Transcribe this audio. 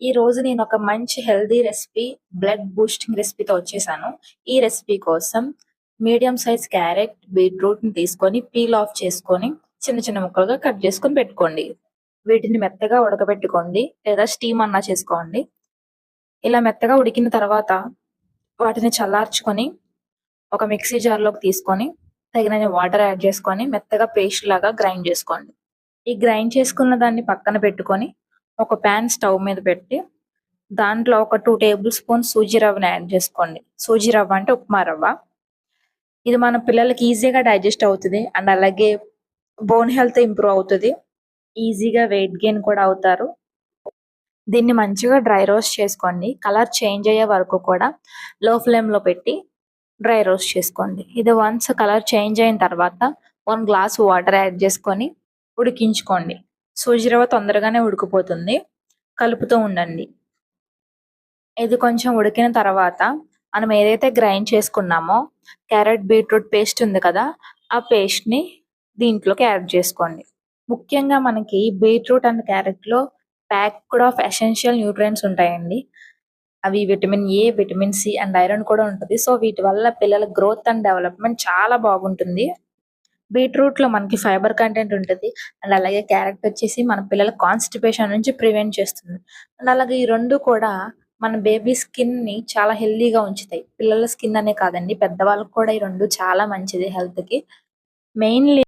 ఈ రోజు నేను ఒక మంచి హెల్తీ రెసిపీ, బ్లడ్ బూస్టింగ్ రెసిపీతో వచ్చేసాను. ఈ రెసిపీ కోసం మీడియం సైజ్ క్యారెట్, బీట్రూట్ ని తీసుకొని పీల్ ఆఫ్ చేసుకొని చిన్న చిన్న ముక్కలుగా కట్ చేసుకొని పెట్టుకోండి. వీటిని మెత్తగా ఉడకబెట్టుకోండి లేదా స్టీమ్ అన్నా చేసుకోండి. ఇలా మెత్తగా ఉడికిన తర్వాత వాటిని చల్లార్చుకొని ఒక మిక్సీ జార్లోకి తీసుకొని తగినన్ని వాటర్ యాడ్ చేసుకొని మెత్తగా పేస్ట్ లాగా గ్రైండ్ చేసుకోండి. ఈ గ్రైండ్ చేసుకున్న దాన్ని పక్కన పెట్టుకొని ఒక ప్యాన్ స్టవ్ మీద పెట్టి దాంట్లో ఒక 2 టేబుల్ స్పూన్ సూజీ రవ్వని యాడ్ చేసుకోండి. సూజీ రవ్వ అంటే ఉప్మా రవ్వ. ఇది మన పిల్లలకి ఈజీగా డైజెస్ట్ అవుతుంది అండ్ అలాగే బోన్ హెల్త్ ఇంప్రూవ్ అవుతుంది. ఈజీగా వెయిట్ గెయిన్ కూడా అవుతారు. దీన్ని మంచిగా డ్రై రోస్ట్ చేసుకోండి. కలర్ చేంజ్ అయ్యే వరకు కూడా లో ఫ్లేమ్లో పెట్టి డ్రై రోస్ట్ చేసుకోండి. ఇది వన్స్ కలర్ చేంజ్ అయిన తర్వాత 1 గ్లాస్ వాటర్ యాడ్ చేసుకొని ఉడికించుకోండి. సూజీ రవ్వ తొందరగానే ఉడికిపోతుంది. కలుపుతూ ఉండండి. ఇది కొంచెం ఉడికిన తర్వాత మనం ఏదైతే గ్రైండ్ చేసుకున్నామో క్యారెట్ బీట్రూట్ పేస్ట్ ఉంది కదా, ఆ పేస్ట్ని దీంట్లోకి యాడ్ చేసుకోండి. ముఖ్యంగా మనకి బీట్రూట్ అండ్ క్యారెట్లో ప్యాక్డ్ ఆఫ్ ఎసెన్షియల్ న్యూట్రియంట్స్ ఉంటాయండి. అవి vitamin A, vitamin C and iron కూడా ఉంటుంది. సో వీటి వల్ల పిల్లల గ్రోత్ అండ్ డెవలప్మెంట్ చాలా బాగుంటుంది. బీట్రూట్లో మనకి ఫైబర్ కంటెంట్ ఉంటుంది అండ్ అలాగే క్యారెట్ వచ్చేసి మన పిల్లల కాన్స్టిపేషన్ నుంచి ప్రివెంట్ చేస్తుంది. అండ్ అలాగే ఈ రెండు కూడా మన బేబీ స్కిన్ని చాలా హెల్దీగా ఉంచుతాయి. పిల్లల స్కిన్ అనే కాదండి, పెద్దవాళ్ళకి కూడా ఈ రెండు చాలా మంచిది హెల్త్కి. మెయిన్లీ